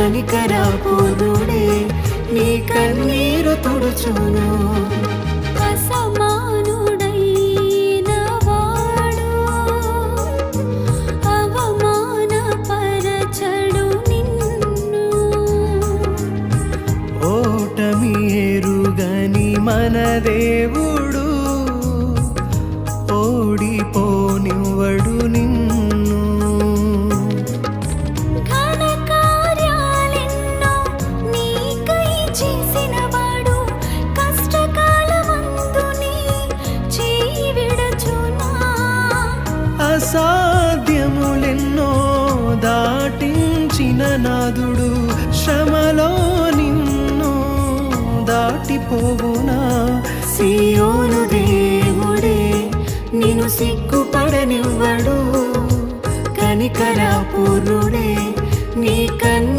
కనికరపూర్ణుడే నీ కన్నీరు తుడుచును. అసమానుడైన వాడు అవమానపరచడు నిన్ను. ఓటమి ఎరుగని మన దేవుడు ఓడిపోనివ్వడు నిన్ను. ఘన కార్యాలెన్నో నీకై చేసినవాడు కష్టకాలమందు నీ చేయి విడచునా. అసాధ్యములెన్నో దాటించిన నాదుడు శ్రమలో నిన్ను దాటిపోవునా. సియోను దేవుడే నిన్ను సిగ్గుపడనివ్వడు, కనికరపూర్ణుడే నీ కన్ని